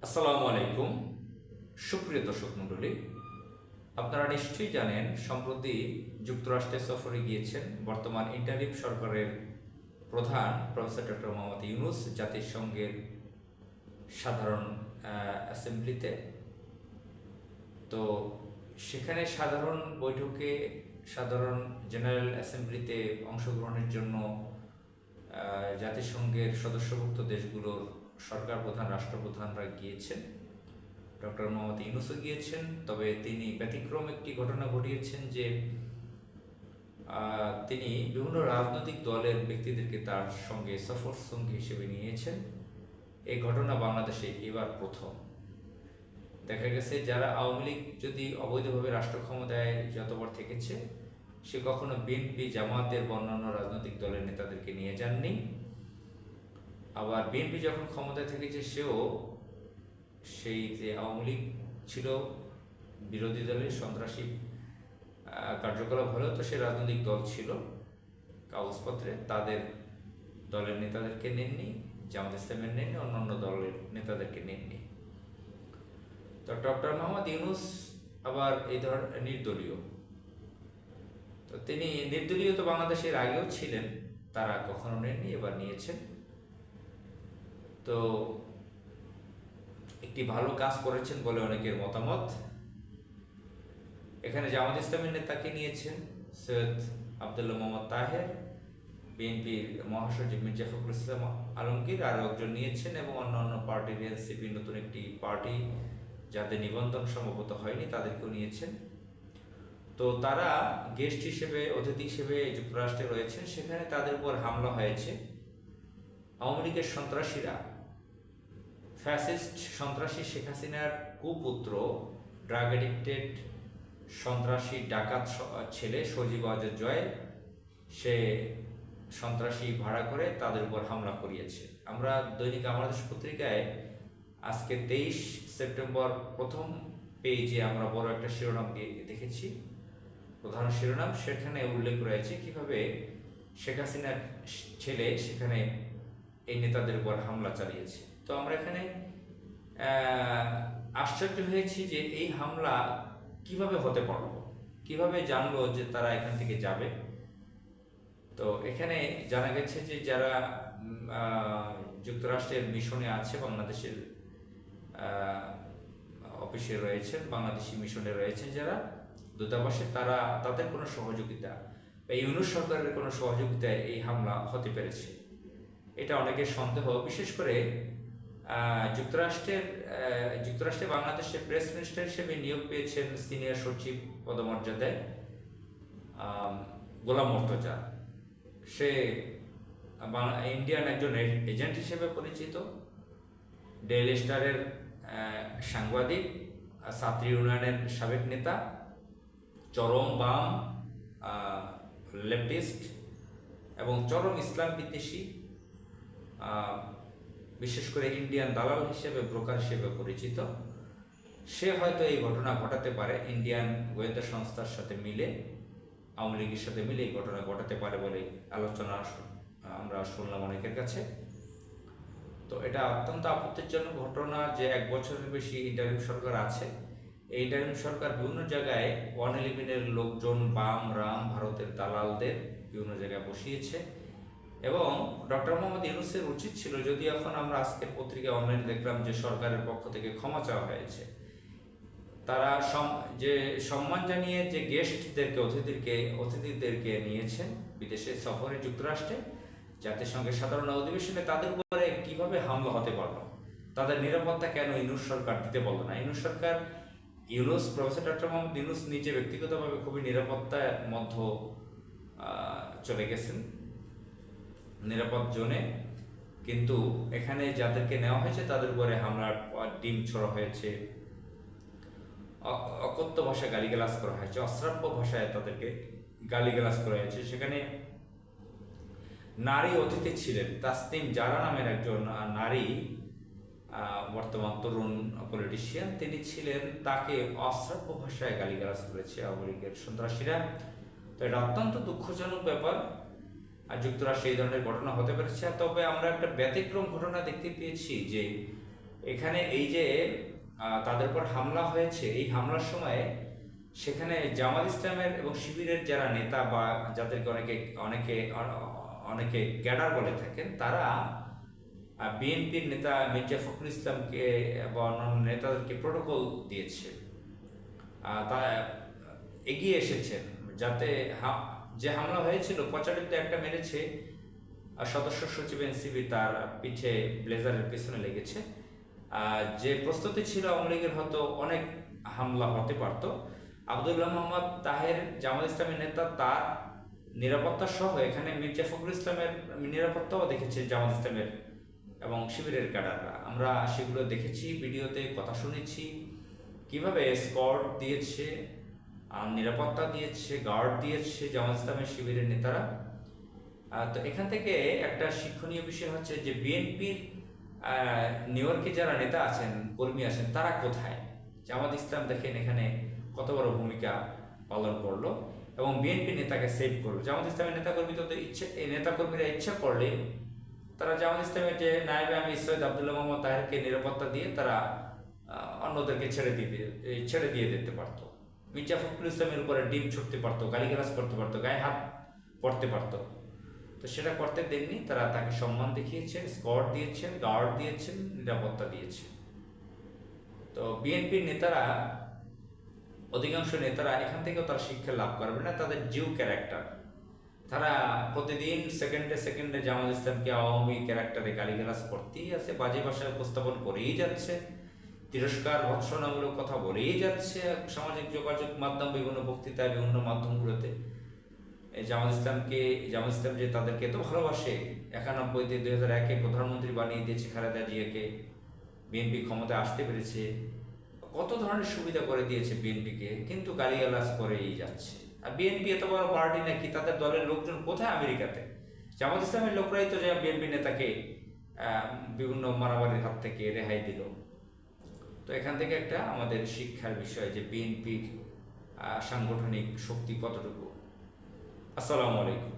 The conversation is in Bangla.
আসসালামু আলাইকুম, সুপ্রিয় দর্শক মণ্ডলী। আপনারা নিশ্চয়ই জানেন, সম্প্রতি যুক্তরাষ্ট্রে সফরে গিয়েছেন বর্তমান ইন্টারিম সরকারের প্রধান প্রফেসর ডক্টর মোহাম্মদ ইউনূস জাতিসংঘের সাধারণ অ্যাসেম্বলিতে। তো সেখানে সাধারণ বৈঠকে, সাধারণ জেনারেল অ্যাসেম্বলিতে অংশগ্রহণের জন্য জাতিসংঘের সদস্যভুক্ত দেশগুলোর সরকার প্রধান, রাষ্ট্রপ্রধানরা গিয়েছেন। ডক্টর মোহাম্মদ ইউনূসও গিয়েছেন, তবে তিনি ব্যতিক্রম একটি ঘটনা ঘটিয়েছেন যে তিনি বিভিন্ন রাজনৈতিক দলের ব্যক্তিদেরকে তার সঙ্গে সফর সঙ্গী হিসেবে নিয়েছেন। এই ঘটনা বাংলাদেশে এবার প্রথম। দেখা গেছে যারা আওয়ামী লীগ যদি অবৈধভাবে রাষ্ট্র ক্ষমতায় যতবার থেকেছে, সে কখনো বিএনপি, জামায়াতের বা অন্যান্য রাজনৈতিক দলের নেতাদেরকে নিয়ে যাননি। আবার বিএনপি যখন ক্ষমতায় থেকেছে, সেও সেই যে আওয়ামী লীগ ছিল বিরোধী দলের সন্ত্রাসী কার্যকলাপ হলেও তো সে রাজনৈতিক দল ছিল কাগজপত্রে, তাদের দলের নেতাদেরকে নেননি, জামাত ইসলামের নেননি, অন্যান্য দলের নেতাদেরকে নেননি। তো ডক্টর মোহাম্মদ ইউনূস আবার এই ধরনের নির্দলীয়। তো তিনি নির্দলীয় তো বাংলাদেশের আগেও ছিলেন, তারা কখনো নেননি, এবার নিয়েছেন। তো একটি ভালো কাজ করেছেন বলে অনেকের মতামত। এখানে জামাত ইসলামের নেতাকে নিয়েছেন সৈয়দ আবদুল্লাহ মোহাম্মদ তাহের, বিএনপির মহাসচিব মির্জা ফখরুল ইসলাম আলমগীর আরও একজন নিয়েছেন, এবং অন্যান্য পার্টির এনসিপি, নতুন একটি পার্টি যাদের নিবন্ধন সম্ভবত হয়নি, তাদেরকেও নিয়েছেন। তো তারা গেস্ট হিসেবে, অতিথি হিসেবে যুক্তরাষ্ট্রে রয়েছেন। সেখানে তাদের উপর হামলা হয়েছে। আওয়ামী লীগের সন্ত্রাসীরা, ফ্যাসিস্ট সন্ত্রাসী শেখ হাসিনার কুপুত্র, ড্রাগ এডিক্টেড সন্ত্রাসী ডাকাত ছেলে সজীব ওয়াজেদ জয়, সে সন্ত্রাসী ভাড়া করে তাদের উপর হামলা করিয়েছে। আমরা দৈনিক আমার দেশ পত্রিকায় আজকে 23 সেপ্টেম্বর প্রথম পেজে আমরা বড় একটা শিরোনাম দিয়ে দেখেছি, প্রধান শিরোনাম। সেখানে উল্লেখ রয়েছে কিভাবে শেখ হাসিনার ছেলে সেখানে এই নেতাদের উপর হামলা চালিয়েছে। তো আমরা এখানে আশ্চর্য হয়েছি যে এই হামলা কিভাবে হতে পারল, কিভাবে জানলো যে তারা এখান থেকে যাবে। তো এখানে জানা গেছে যে যারা যুক্তরাষ্ট্রের মিশনে আছে, বাংলাদেশের অফিসে রয়েছেন, বাংলাদেশি মিশনে রয়েছেন যারা দূতাবাসে, তাদের কোনো সহযোগিতা বা ইউনূস সরকারের কোনো সহযোগিতায় এই হামলা হতে পেরেছে, এটা অনেকের সন্দেহ। বিশেষ করে যুক্তরাষ্ট্রে বাংলাদেশের প্রেস মিনিস্টার হিসেবে নিয়োগ পেয়েছেন সিনিয়র সচিব পদমর্যাদায় গোলাম মর্তজা। সে ইন্ডিয়ান একজন এজেন্ট হিসেবে পরিচিত, ডেইলি স্টারের সাংবাদিক, ছাত্র ইউনিয়নের সাবেক নেতা, চরম বাম লেফটিস্ট এবং চরম ইসলাম বিদ্বেষী, বিশেষ করে ইন্ডিয়ান দালাল হিসেবে, ব্রোকার হিসেবে পরিচিত। সে হয়তো এই ঘটনা ঘটাতে পারে, ইন্ডিয়ান গোয়েন্দা সংস্থার সাথে মিলে, আওয়ামী লীগের সাথে মিলে এই ঘটনা ঘটাতে পারে বলে আলোচনা আমরা শুনলাম অনেকের কাছে। তো এটা অত্যন্ত আপত্তিজনক ঘটনা যে 1 বছরের বেশি ইন্টারিম সরকার আছে। এই ইন্টারিম সরকার বিভিন্ন জায়গায় 111-এর লোকজন, বাম, রাম, ভারতের দালালদের বিভিন্ন জায়গায় বসিয়েছে। এবং ডক্টর মোহাম্মদ ইউনূসের উচিত ছিল, যদি এখন আমরা আজকের পত্রিকায় অনলাইনে দেখলাম যে সরকারের পক্ষ থেকে ক্ষমা চাওয়া হয়েছে, তারা যে সম্মান জানিয়ে যে গেস্টদেরকে, অতিথিদেরকে নিয়েছেন বিদেশে সফরে যুক্তরাষ্ট্রে জাতিসংঘের সাধারণ অধিবেশনে, তাদের উপরে কিভাবে হামলা হতে পারলো, তাদের নিরাপত্তা কেন ইউনূস সরকার দিতে বলল না? প্রফেসর ডক্টর মোহাম্মদ ইউনূস নিজে ব্যক্তিগতভাবে খুবই নিরাপত্তার মধ্যে চলে গেছেন, নিরাপদ জোনে, কিন্তু এখানে যাদেরকে নেওয়া হয়েছে তাদের উপরে হামলার ডিম ছোড়া হয়েছে, অকথ্য ভাষায় গালিগালাজ করা হয়েছে, অশ্রাব্য ভাষায় তাদেরকে গালিগালাজ করা হয়েছে। সেখানে নারী অতিথি ছিলেন, তাসনিম জারা নামের একজন নারী, বর্তমান তরুণ পলিটিশিয়ান, তিনি ছিলেন, তাকে অশ্রাব্য ভাষায় গালিগালাজ করেছে আওয়ামী লীগের সন্ত্রাসীরা। তো এটা অত্যন্ত দুঃখজনক ব্যাপার। যুক্তরাষ্ট্রে এই ধরনের ঘটনা হতে পেরেছে। তবে আমরা একটা ব্যতিক্রম ঘটনা দেখতে পেয়েছি যে এখানে এই যে তাদের উপর হামলা হয়েছে, এই হামলার সময় সেখানে জামাত ইসলামের এবং শিবিরের যারা নেতা বা যাদেরকে অনেকে অনেকে অনেকে ক্যাডার বলে থাকেন, তারা বিএনপির নেতা মির্জা ফখরুল ইসলামকে বা অন্যান্য নেতাদেরকে প্রোটোকল দিয়েছে। তারা এগিয়ে এসেছেন যাতে যে হামলা হয়েছিল, পচারিতে একটা মেরেছে সদস্য সচিব এনসিবি, তার পিঠে ব্লেজারের পেছনে লেগেছে। যে প্রস্তুতি ছিল আওয়ামী লীগের, হয়তো অনেক হামলা হতে পারত। আবদুল্লাহ মোহাম্মদ তাহের জামাত ইসলামের নেতা, তার নিরাপত্তা সহ এখানে মির্জা ফখরুল ইসলামের নিরাপত্তাও দেখেছে জামাত ইসলামের এবং শিবিরের ক্যাডাররা। আমরা সেগুলো দেখেছি, ভিডিওতে কথা শুনেছি, কিভাবে স্কোয়াড দিয়েছে, নিরাপত্তা দিয়েছে, গার্ড দিয়েছে জামাত ইসলামের শিবিরের নেতারা। তো এখান থেকে একটা শিক্ষণীয় বিষয় হচ্ছে যে বিএনপির নিউ ইয়র্কে যারা নেতা আছেন, কর্মী আছেন, তারা কোথায়? জামাত ইসলাম দেখেন এখানে কত বড় ভূমিকা পালন করলো এবং বিএনপি নেতাকে সেভ করলো। জামাত ইসলামের নেতাকর্মী তো এই নেতাকর্মীরা ইচ্ছা করলে তারা জামাত ইসলামের যে নায়েবে আমির সৈয়দ আবদুল্লাহ মোহাম্মদ তাহেরকে নিরাপত্তা দিয়ে তারা অন্যদেরকে ছেড়ে দিয়ে দিতে পারতো। মির্জা ফখরুল ইসলামের উপরে ডিম ছুটতে পারতো, গালিগালাজ করতে পারতো, গায়ে হাত পড়তে পারতো। তো সেটা করতে দেননি, তারা তাকে সম্মান দেখিয়েছেন, স্কোয়াড দিয়েছেন, গার্ড দিয়েছেন, নিরাপত্তা দিয়েছেন। তো বিএনপির নেতারা, অধিকাংশ নেতারা এখান থেকেও তারা শিক্ষা লাভ করবে না, তাদের জিও ক্যারেক্টার। তারা প্রতিদিন সেকেন্ডে সেকেন্ডে জামাত ইসলামকে আওয়ামী ক্যারেক্টারে গালিগালাজ করতেই আছে, বাজে ভাষায় উপস্থাপন করেই যাচ্ছে, তিরস্কার ভৎসনামূলক কথা বলেই যাচ্ছে সামাজিক যোগাযোগ মাধ্যম, বিভিন্ন বক্তৃতায়, বিভিন্ন মাধ্যমগুলোতে। জামাত ইসলাম যে তাদেরকে এত ভালোবাসে, 91-তে 2001-এ প্রধানমন্ত্রী বানিয়ে দিয়েছে খালেদা জিয়াকে, বিএনপি ক্ষমতায় আসতে পেরেছে, কত ধরনের সুবিধা করে দিয়েছে বিএনপিকে, কিন্তু গালিগালাজ করেই যাচ্ছে। আর বিএনপি এত বড় পার্টি নাকি, তাদের দলের লোকজন কোথায় আমেরিকাতে? জামাত ইসলামের লোকরাই তো বিএনপি নেতাকে বিভিন্ন মারামারির হাত থেকে রেহাই দিল। তো এখান থেকে একটা আমাদের শিক্ষার বিষয় যে বিএনপির সাংগঠনিক শক্তি কতটুকু। আসসালামু আলাইকুম।